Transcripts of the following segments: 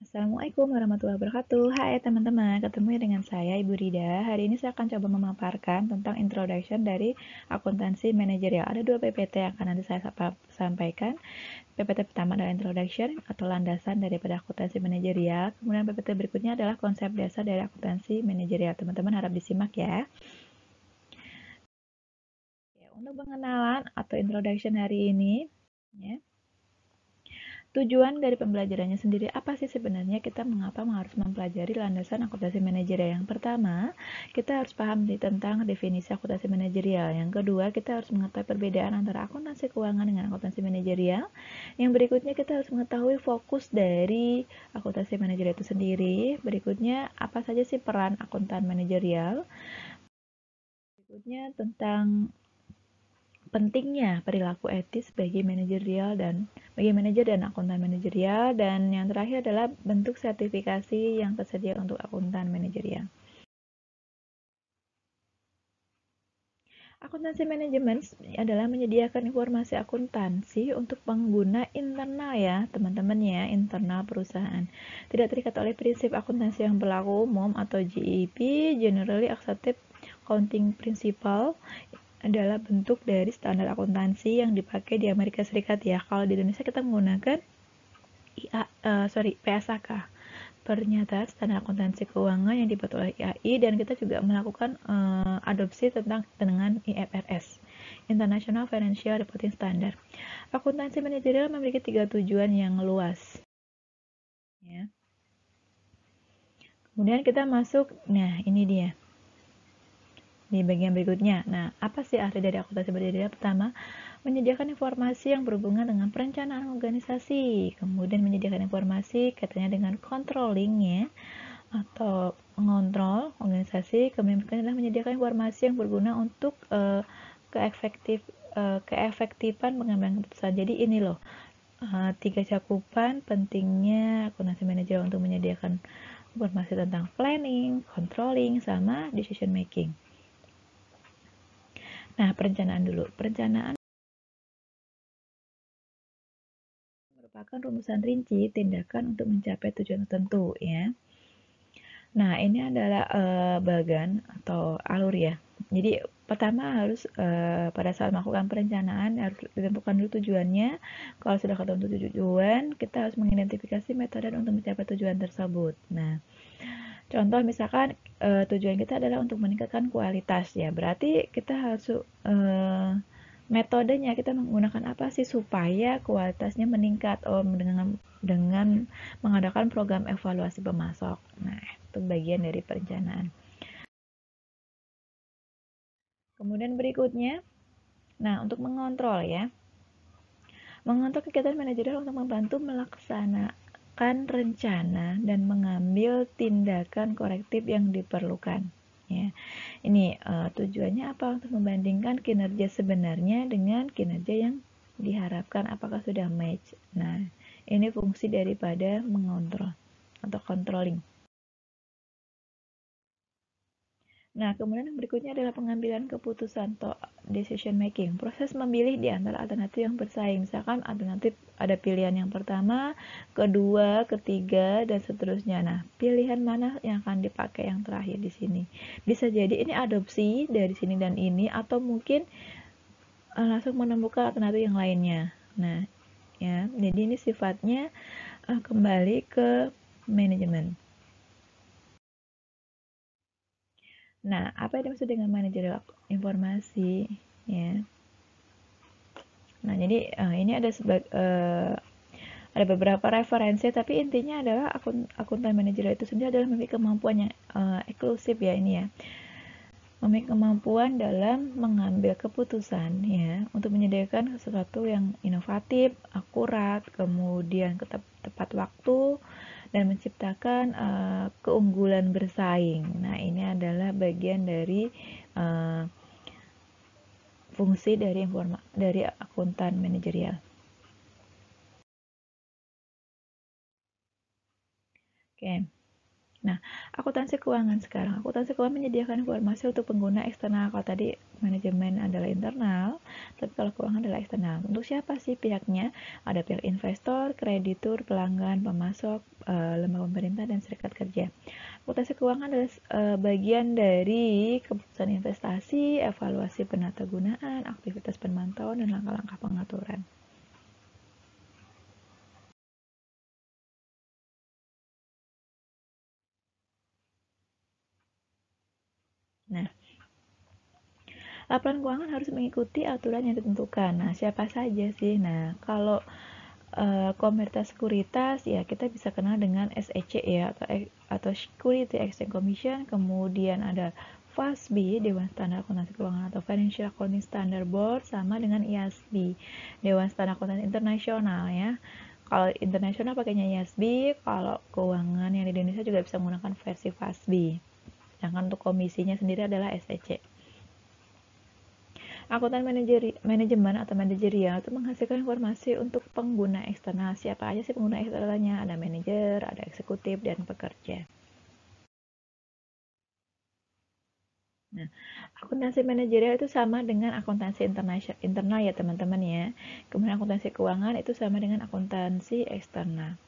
Assalamualaikum warahmatullahi wabarakatuh. Hai teman-teman, ketemu dengan saya Ibu Rida. Hari ini saya akan coba memaparkan tentang introduction dari akuntansi manajerial. Ada dua PPT yang akan nanti saya sampaikan. PPT pertama adalah introduction atau landasan daripada akuntansi manajerial. Kemudian PPT berikutnya adalah konsep dasar dari akuntansi manajerial. Teman-teman harap disimak ya. Untuk pengenalan atau introduction hari ini, ya. Tujuan dari pembelajarannya sendiri apa sih sebenarnya kita mengapa harus mempelajari landasan akuntansi manajerial? Yang pertama, kita harus paham tentang definisi akuntansi manajerial. Yang kedua, kita harus mengetahui perbedaan antara akuntansi keuangan dengan akuntansi manajerial. Yang berikutnya, kita harus mengetahui fokus dari akuntansi manajerial itu sendiri. Berikutnya, apa saja sih peran akuntan manajerial? Berikutnya tentang pentingnya perilaku etis bagi manajer dan akuntan manajerial, dan yang terakhir adalah bentuk sertifikasi yang tersedia untuk akuntan manajerial. Akuntansi manajemen adalah menyediakan informasi akuntansi untuk pengguna internal ya, teman-teman ya, internal perusahaan. Tidak terikat oleh prinsip akuntansi yang berlaku umum atau GAP, Generally Accepted Accounting Principle, adalah bentuk dari standar akuntansi yang dipakai di Amerika Serikat ya. Kalau di Indonesia kita menggunakan PSAK, Pernyataan Standar Akuntansi Keuangan, yang dibuat oleh IAI, dan kita juga melakukan adopsi dengan IFRS, International Financial Reporting Standard. Akuntansi manajerial memiliki 3 tujuan yang luas. Ya. Kemudian kita masuk, nah ini dia. Di bagian berikutnya. Nah, apa sih arti dari akuntansi manajerial? Pertama, menyediakan informasi yang berhubungan dengan perencanaan organisasi, kemudian menyediakan informasi kaitannya dengan controlling ya, atau mengontrol organisasi, kemudian adalah menyediakan informasi yang berguna untuk keefektifan pengambilan keputusan. Jadi ini loh, 3 cakupan pentingnya akuntansi manajerial untuk menyediakan informasi tentang planning, controlling, sama decision making. Nah, perencanaan dulu. Perencanaan merupakan rumusan rinci tindakan untuk mencapai tujuan tertentu ya. Nah, ini adalah bagan atau alur ya. Jadi pertama harus pada saat melakukan perencanaan harus ditentukan dulu tujuannya. Kalau sudah ketemu tujuan, kita harus mengidentifikasi metode untuk mencapai tujuan tersebut. Nah, contoh misalkan tujuan kita adalah untuk meningkatkan kualitas ya. Berarti kita harus metodenya kita menggunakan apa sih supaya kualitasnya meningkat? Oh, dengan mengadakan program evaluasi pemasok. Nah, itu bagian dari perencanaan. Kemudian berikutnya, nah untuk mengontrol ya. Mengontrol kegiatan manajerial untuk membantu melaksanakan rencana dan mengambil tindakan korektif yang diperlukan. Ya. Ini tujuannya apa? Untuk membandingkan kinerja sebenarnya dengan kinerja yang diharapkan, apakah sudah match. Nah, ini fungsi daripada mengontrol atau controlling. Nah, kemudian yang berikutnya adalah pengambilan keputusan atau decision making. Proses memilih di antara alternatif yang bersaing. Misalkan alternatif ada pilihan yang pertama, kedua, ketiga, dan seterusnya. Nah, pilihan mana yang akan dipakai yang terakhir di sini? Bisa jadi ini adopsi dari sini dan ini, atau mungkin langsung menemukan alternatif yang lainnya. Nah, ya, jadi ini sifatnya kembali ke manajemen. Nah, apa yang dimaksud dengan manajerial informasi? Ya. Nah, jadi ini ada beberapa referensi, tapi intinya adalah akuntan manajerial itu sendiri adalah memiliki kemampuan yang eksklusif ya ini ya. Memiliki kemampuan dalam mengambil keputusan ya untuk menyediakan sesuatu yang inovatif, akurat, kemudian tepat waktu, dan menciptakan keunggulan bersaing. Nah, ini adalah bagian dari fungsi dari akuntan manajerial. Oke. Nah, akuntansi keuangan sekarang. Akuntansi keuangan menyediakan informasi untuk pengguna eksternal. Kalau tadi manajemen adalah internal, tapi kalau keuangan adalah eksternal. Untuk siapa sih pihaknya? Ada pihak investor, kreditur, pelanggan, pemasok, lembaga pemerintah, dan serikat kerja. Akuntansi keuangan adalah bagian dari keputusan investasi, evaluasi penatagunaan, aktivitas pemantauan, dan langkah-langkah pengaturan. Nah, laporan keuangan harus mengikuti aturan yang ditentukan. Nah, siapa saja sih? Nah, kalau Komoditas Sekuritas ya kita bisa kenal dengan SEC ya atau Security Exchange Commission, kemudian ada FASB, Dewan Standar Akuntansi Keuangan atau Financial Accounting Standard Board, sama dengan IASB, Dewan Standar Akuntansi Internasional ya. Kalau internasional pakainya IASB, kalau keuangan yang di Indonesia juga bisa menggunakan versi FASB. Sedangkan untuk komisinya sendiri adalah SEC. Akuntan manajemen atau manajerial itu menghasilkan informasi untuk pengguna eksternal. Siapa aja sih pengguna eksternalnya? Ada manajer, ada eksekutif, dan pekerja. Nah, akuntansi manajerial itu sama dengan akuntansi internal ya teman-teman ya. Kemudian akuntansi keuangan itu sama dengan akuntansi eksternal.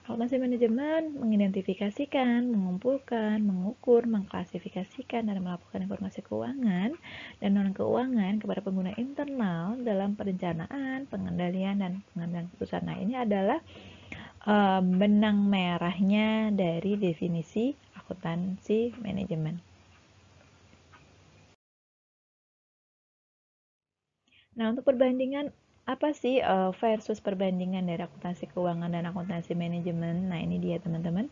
Akuntansi manajemen mengidentifikasikan, mengumpulkan, mengukur, mengklasifikasikan, dan melaporkan informasi keuangan dan non-keuangan kepada pengguna internal dalam perencanaan, pengendalian, dan pengambilan keputusan. Nah, ini adalah benang merahnya dari definisi akuntansi manajemen. Nah, untuk perbandingan apa sih versus perbandingan dari akuntansi keuangan dan akuntansi manajemen? Nah, ini dia teman-teman.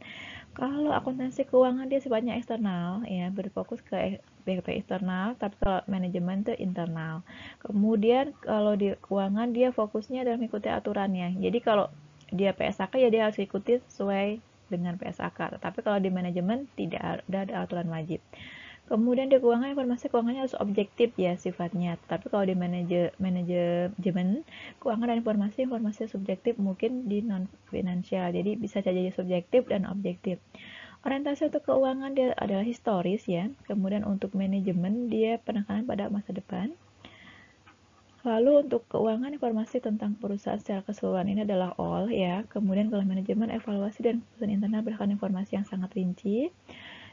Kalau akuntansi keuangan dia sifatnya eksternal ya, berfokus ke pihak eksternal, tapi kalau manajemen itu internal. Kemudian kalau di keuangan dia fokusnya dalam mengikuti aturannya. Jadi kalau dia PSAK ya dia harus ikuti sesuai dengan PSAK. Tapi kalau di manajemen tidak ada aturan wajib. Kemudian di keuangan informasi keuangannya harus objektif ya sifatnya. Tapi kalau di manajemen keuangan dan informasi subjektif mungkin di non finansial. Jadi bisa jadi subjektif dan objektif. Orientasi untuk keuangan dia adalah historis ya. Kemudian untuk manajemen dia penekanan pada masa depan. Lalu untuk keuangan informasi tentang perusahaan secara keseluruhan ini adalah all ya. Kemudian kalau manajemen evaluasi dan keputusan internal berdasarkan informasi yang sangat rinci.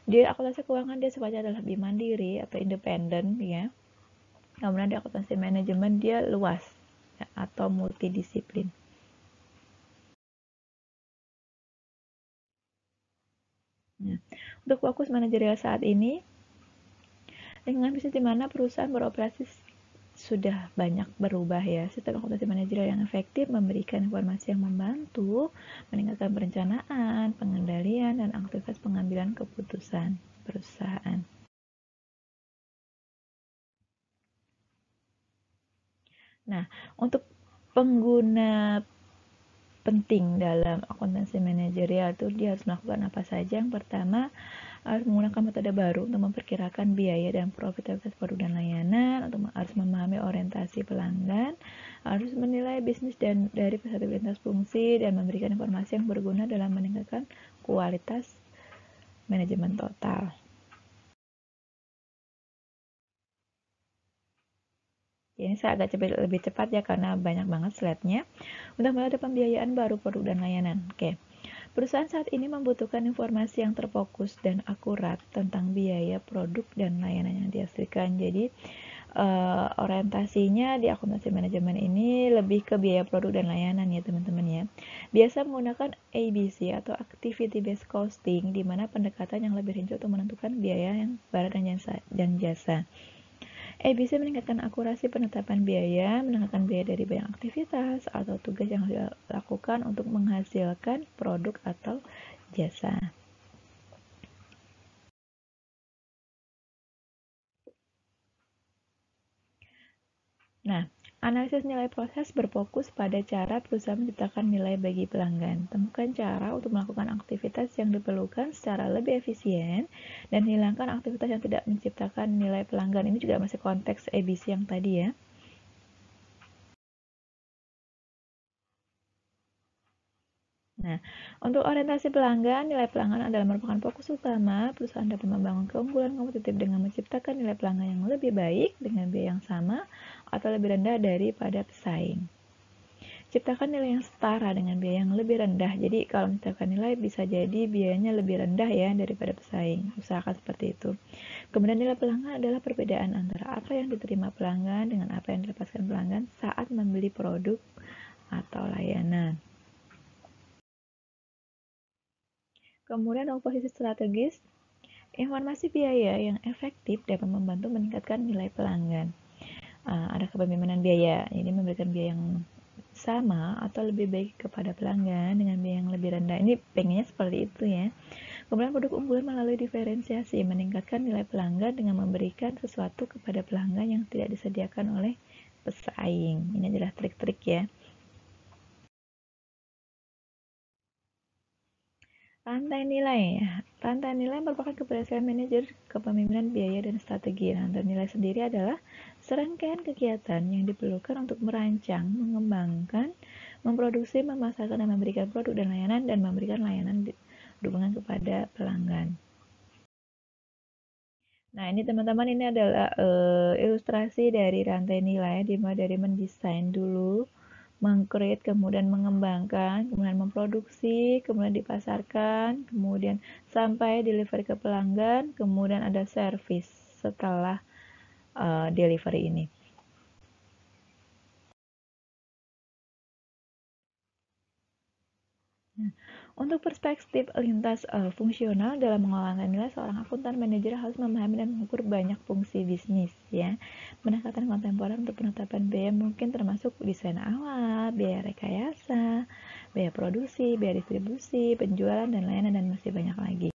Di akuntansi keuangan dia sifatnya adalah lebih mandiri atau independen ya. Kemudian di akuntansi manajemen dia luas ya, atau multidisiplin. Nah, untuk fokus manajerial saat ini, lingkungan bisnis di mana perusahaan beroperasi sudah banyak berubah ya. Sistem akuntansi manajerial yang efektif memberikan informasi yang membantu meningkatkan perencanaan, pengendalian, dan aktivitas pengambilan keputusan perusahaan. Nah, untuk pengguna penting dalam akuntansi manajerial itu dia harus melakukan apa saja. Yang pertama, harus menggunakan metode baru untuk memperkirakan biaya dan profitabilitas produk dan layanan, untuk harus memahami orientasi pelanggan, harus menilai bisnis dan dari perspektif lintas fungsi, dan memberikan informasi yang berguna dalam meningkatkan kualitas manajemen total. Ini saya agak lebih cepat ya karena banyak banget slide-nya. Untuk metode pembiayaan baru produk dan layanan. Oke. Perusahaan saat ini membutuhkan informasi yang terfokus dan akurat tentang biaya, produk, dan layanan yang dihasilkan. Jadi, orientasinya di akuntansi manajemen ini lebih ke biaya produk dan layanan ya teman-teman ya. Biasa menggunakan ABC atau Activity Based Costing, di mana pendekatan yang lebih rinci untuk menentukan biaya yang barang dan jasa. ABC meningkatkan akurasi penetapan biaya, meningkatkan biaya dari banyak aktivitas atau tugas yang harus dilakukan untuk menghasilkan produk atau jasa. Nah, analisis nilai proses berfokus pada cara perusahaan menciptakan nilai bagi pelanggan. Temukan cara untuk melakukan aktivitas yang diperlukan secara lebih efisien dan hilangkan aktivitas yang tidak menciptakan nilai pelanggan. Ini juga masih konteks ABC yang tadi ya. Nah, untuk orientasi pelanggan, nilai pelanggan adalah merupakan fokus utama. Perusahaan dapat membangun keunggulan kompetitif dengan menciptakan nilai pelanggan yang lebih baik dengan biaya yang sama atau lebih rendah daripada pesaing. Ciptakan nilai yang setara dengan biaya yang lebih rendah. Jadi kalau menciptakan nilai bisa jadi biayanya lebih rendah ya daripada pesaing. Usahakan seperti itu. Kemudian nilai pelanggan adalah perbedaan antara apa yang diterima pelanggan dengan apa yang dilepaskan pelanggan saat membeli produk atau layanan. Kemudian posisi strategis, informasi biaya yang efektif dapat membantu meningkatkan nilai pelanggan. Ada kepemimpinan biaya, jadi memberikan biaya yang sama atau lebih baik kepada pelanggan dengan biaya yang lebih rendah. Ini pengennya seperti itu ya. Kemudian produk unggulan melalui diferensiasi, meningkatkan nilai pelanggan dengan memberikan sesuatu kepada pelanggan yang tidak disediakan oleh pesaing. Ini adalah trik-trik ya. Rantai nilai. Rantai nilai merupakan keberhasilan manajer kepemimpinan biaya dan strategi. Rantai nilai sendiri adalah serangkaian kegiatan yang diperlukan untuk merancang, mengembangkan, memproduksi, memasarkan, dan memberikan produk dan memberikan layanan dukungan kepada pelanggan. Nah, ini teman-teman, ini adalah ilustrasi dari rantai nilai, dimulai dari mendesain dulu, meng-create, kemudian mengembangkan, kemudian memproduksi, kemudian dipasarkan, kemudian sampai delivery ke pelanggan, kemudian ada service setelah delivery ini. Nah, untuk perspektif lintas fungsional dalam mengelola nilai, seorang akuntan manajer harus memahami dan mengukur banyak fungsi bisnis ya. Pendekatan kontemporer untuk penetapan biaya mungkin termasuk desain awal, biaya rekayasa, biaya produksi, biaya distribusi, penjualan dan layanan, dan masih banyak lagi.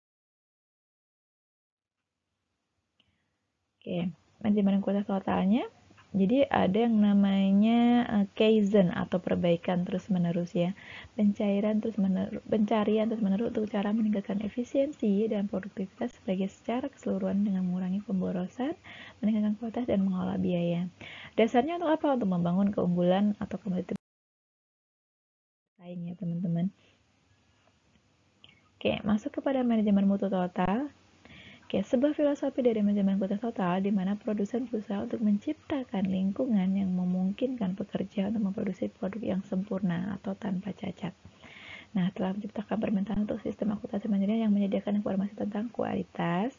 Oke, manajemen kualitas totalnya. Jadi ada yang namanya kaizen atau perbaikan terus-menerus ya. Pencarian terus-menerus untuk cara meningkatkan efisiensi dan produktivitas sebagai secara keseluruhan dengan mengurangi pemborosan, meningkatkan kualitas dan mengelola biaya. Dasarnya untuk apa? Untuk membangun keunggulan atau kompetitif saing ya, teman-teman. Oke, masuk kepada manajemen mutu total. Oke, sebuah filosofi dari manajemen kualitas total di mana produsen berusaha untuk menciptakan lingkungan yang memungkinkan pekerja untuk memproduksi produk yang sempurna atau tanpa cacat. Nah, telah menciptakan permintaan untuk sistem akuntansi manajer yang menyediakan informasi tentang kualitas,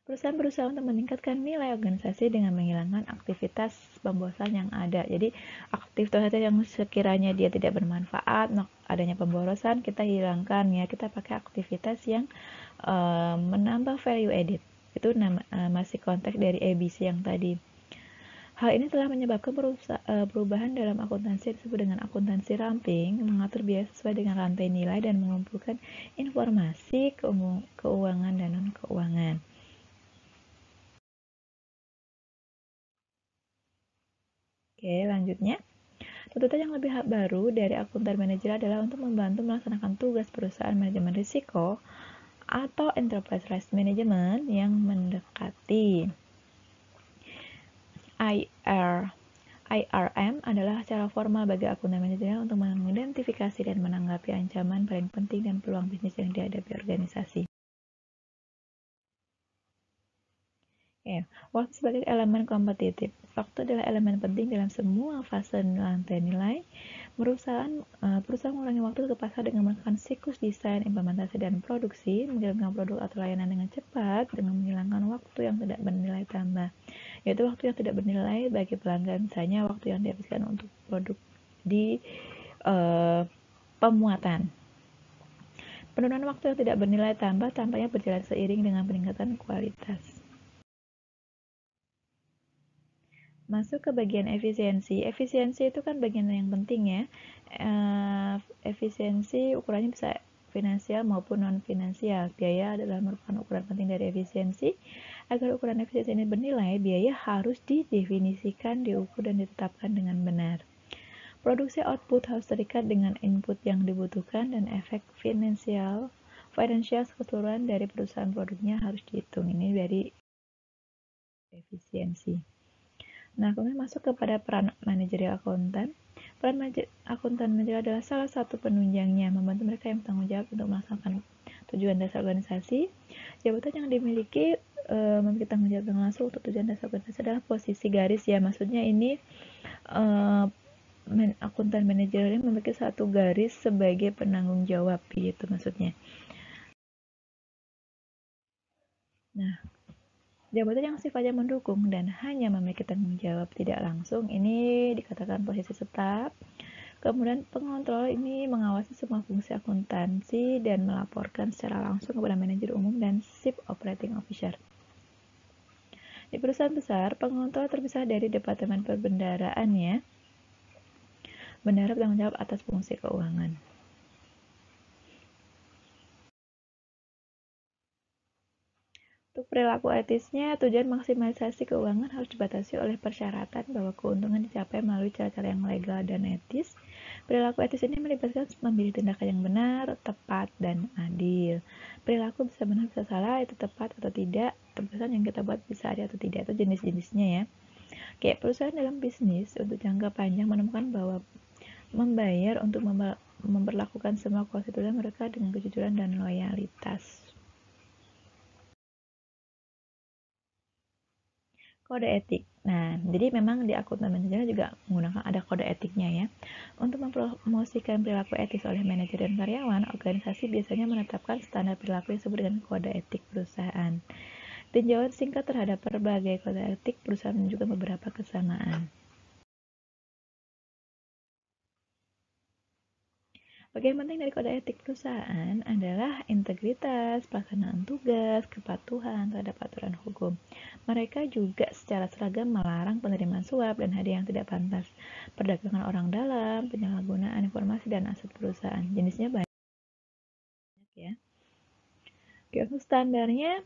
perusahaan berusaha untuk meningkatkan nilai organisasi dengan menghilangkan aktivitas pemborosan yang ada. Jadi, aktivitas yang sekiranya dia tidak bermanfaat, adanya pemborosan, kita hilangkan ya. Kita pakai aktivitas yang menambah value added. Itu masih konteks dari ABC yang tadi. Hal ini telah menyebabkan perubahan dalam akuntansi yang disebut dengan akuntansi ramping, mengatur biaya sesuai dengan rantai nilai dan mengumpulkan informasi keuangan dan non-keuangan. Oke, lanjutnya. Tuntutan yang lebih baru dari akuntan manajer adalah untuk membantu melaksanakan tugas perusahaan manajemen risiko atau enterprise risk management yang mendekati. IRM adalah cara formal bagi akuntan manajer untuk mengidentifikasi dan menanggapi ancaman paling penting dan peluang bisnis yang dihadapi organisasi. Waktu sebagai elemen kompetitif. Waktu adalah elemen penting dalam semua fase rantai nilai. Perusahaan mengurangi waktu ke pasar dengan melakukan siklus desain, implementasi, dan produksi, mengirimkan produk atau layanan dengan cepat, dengan menghilangkan waktu yang tidak bernilai tambah. Yaitu waktu yang tidak bernilai bagi pelanggan, misalnya waktu yang dihabiskan untuk produk di pemuatan. Penurunan waktu yang tidak bernilai tambah tampaknya berjalan seiring dengan peningkatan kualitas. Masuk ke bagian efisiensi. Efisiensi itu kan bagian yang penting ya. Efisiensi ukurannya bisa finansial maupun non finansial. Biaya adalah merupakan ukuran penting dari efisiensi. Agar ukuran efisiensi ini bernilai, biaya harus didefinisikan, diukur, dan ditetapkan dengan benar. Produksi output harus terikat dengan input yang dibutuhkan, dan efek finansial keseluruhan dari perusahaan produknya harus dihitung. Ini dari efisiensi. Nah, kemudian masuk kepada peran manajerial akuntan. Peran akuntan manajerial adalah salah satu penunjangnya, membantu mereka yang bertanggung jawab untuk melaksanakan tujuan dasar organisasi. Jabatan yang dimiliki memiliki tanggung jawab yang langsung untuk tujuan dasar organisasi adalah posisi garis ya. Maksudnya ini akuntan manajerial memiliki satu garis sebagai penanggung jawab gitu maksudnya. Nah, jabatan yang sifatnya mendukung dan hanya memiliki tanggung jawab tidak langsung ini dikatakan posisi staf. Kemudian pengontrol ini mengawasi semua fungsi akuntansi dan melaporkan secara langsung kepada manajer umum dan chief operating officer. Di perusahaan besar, pengontrol terpisah dari departemen perbendaharaan ya. Bendahara bertanggung jawab atas fungsi keuangan. Untuk perilaku etisnya, tujuan maksimalisasi keuangan harus dibatasi oleh persyaratan bahwa keuntungan dicapai melalui cara-cara yang legal dan etis. Perilaku etis ini melibatkan memilih tindakan yang benar, tepat, dan adil. Perilaku bisa benar, bisa salah, itu tepat atau tidak, keputusan yang kita buat bisa adil atau tidak, itu jenis-jenisnya ya. Kayak perusahaan dalam bisnis untuk jangka panjang menemukan bahwa membayar untuk memperlakukan semua konstituen mereka dengan kejujuran dan loyalitas. Kode etik. Nah, jadi memang di akuntan manajemen juga menggunakan ada kode etiknya ya. Untuk mempromosikan perilaku etis oleh manajer dan karyawan, organisasi biasanya menetapkan standar perilaku yang disebut dengan kode etik perusahaan. Tinjauan singkat terhadap berbagai kode etik perusahaan menunjukkan beberapa kesamaan. Bagian penting dari kode etik perusahaan adalah integritas, pelaksanaan tugas, kepatuhan terhadap aturan hukum. Mereka juga secara seragam melarang penerimaan suap dan hadiah yang tidak pantas, perdagangan orang dalam, penyalahgunaan informasi dan aset perusahaan. Jenisnya banyak ya. Oke, untuk standarnya,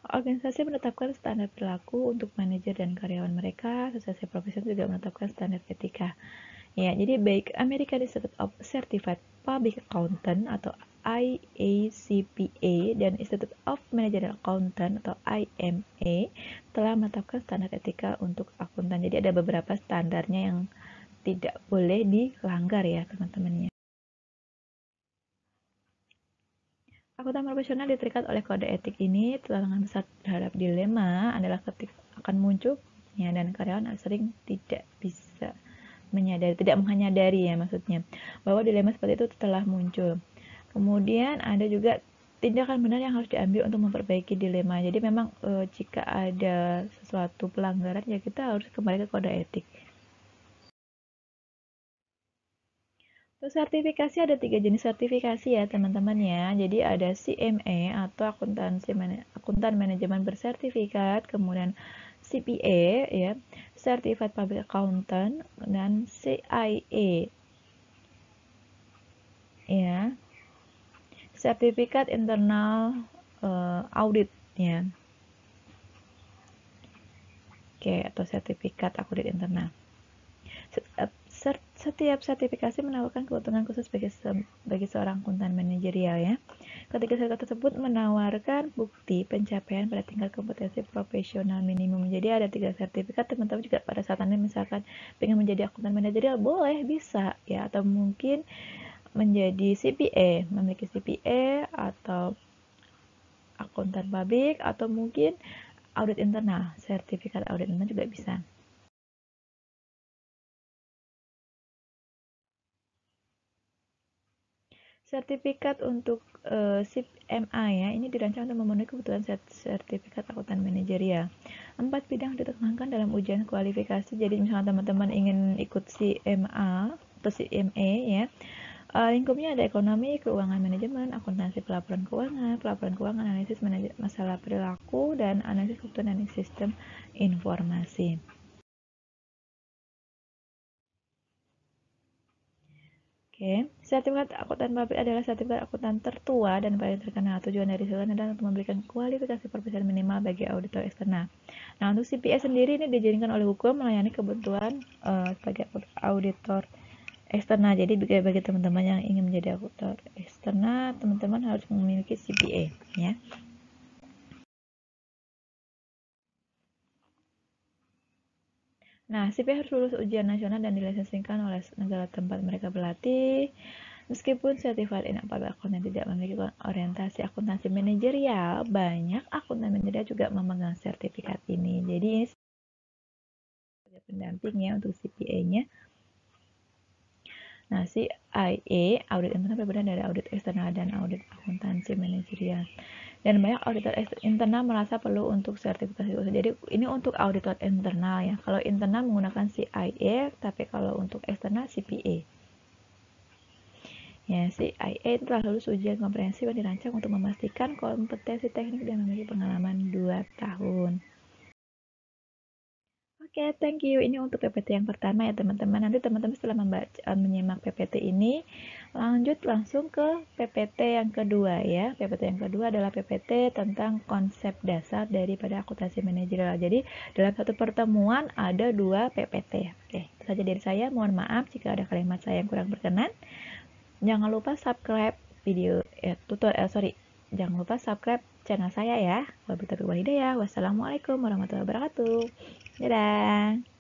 organisasi menetapkan standar perilaku untuk manajer dan karyawan mereka. Asosiasi profesional juga menetapkan standar etika. Ya, jadi baik American Institute of Certified Public Accountant atau IACPA dan Institute of Managerial Accountant atau IMA telah menetapkan standar etika untuk akuntan. Jadi ada beberapa standarnya yang tidak boleh dilanggar ya teman-teman. Akuntan profesional diterikat oleh kode etik ini. Tantangan besar terhadap dilema adalah ketika akan muncul ya, dan karyawan sering tidak bisa menyadari, tidak menyadari ya maksudnya, bahwa dilema seperti itu telah muncul. Kemudian ada juga tindakan benar yang harus diambil untuk memperbaiki dilema. Jadi memang jika ada sesuatu pelanggaran ya kita harus kembali ke kode etik. Untuk sertifikasi ada 3 jenis sertifikasi ya teman-teman ya. Jadi ada CMA atau akuntan manajemen bersertifikat, kemudian CPA ya, Certified Public Accountant, dan CIA ya, sertifikat internal audit ya. Oke, atau sertifikat audit internal. Setiap sertifikasi menawarkan keuntungan khusus bagi seorang akuntan manajerial ya. Ketiga sertifikat tersebut menawarkan bukti pencapaian pada tingkat kompetensi profesional minimum. Jadi ada 3 sertifikat, teman-teman juga pada saat Anda misalkan pengen menjadi akuntan manajerial boleh, bisa ya, atau mungkin menjadi CPA, memiliki CPA atau akuntan publik, atau mungkin audit internal, sertifikat audit internal juga bisa. Sertifikat untuk CMA ya, ini dirancang untuk memenuhi kebutuhan sertifikat akuntan manajerial. 4 bidang ditekankan dalam ujian kualifikasi. Jadi misalnya teman-teman ingin ikut CMA atau CMA ya, lingkupnya ada ekonomi, keuangan manajemen, akuntansi pelaporan keuangan, analisis masalah perilaku, dan analisis kebutuhan dan sistem informasi. Oke, sertifikat akuntan publik adalah sertifikat akuntan tertua dan paling terkenal. Tujuan dari sertifikat adalah untuk memberikan kualifikasi profesional minimal bagi auditor eksternal. Nah, untuk CPA sendiri ini diizinkan oleh hukum melayani kebutuhan sebagai auditor eksternal. Jadi bagi teman-teman yang ingin menjadi auditor eksternal, teman-teman harus memiliki CPA ya. Nah, CPA harus lulus ujian nasional dan dilisensikan oleh negara tempat mereka berlatih. Meskipun Certified in Public Accounting tidak memiliki orientasi akuntansi manajerial, banyak akuntan manajerial juga memegang sertifikat ini. Jadi ini sebagai pendamping ya untuk CPA-nya. Nah, CIA, audit internal berbeda dari audit eksternal dan audit akuntansi manajerial. Dan banyak auditor internal merasa perlu untuk sertifikasi khusus. Jadi ini untuk auditor internal ya. Kalau internal menggunakan CIA, tapi kalau untuk eksternal CPA. Ya, CIA telah lulus ujian komprehensif yang dirancang untuk memastikan kompetensi teknik dan memiliki pengalaman 2 tahun. Oke, thank you. Ini untuk PPT yang pertama ya teman-teman. Nanti teman-teman setelah menyimak PPT ini, lanjut langsung ke PPT yang kedua ya. PPT yang kedua adalah PPT tentang konsep dasar daripada akuntansi manajerial. Jadi dalam satu pertemuan ada 2 PPT. Oke, itu saja dari saya. Mohon maaf jika ada kalimat saya yang kurang berkenan. Jangan lupa subscribe video Jangan lupa subscribe channel saya ya. Wabillahi taufiq wal hidayah. Wassalamualaikum warahmatullahi wabarakatuh. Dadah.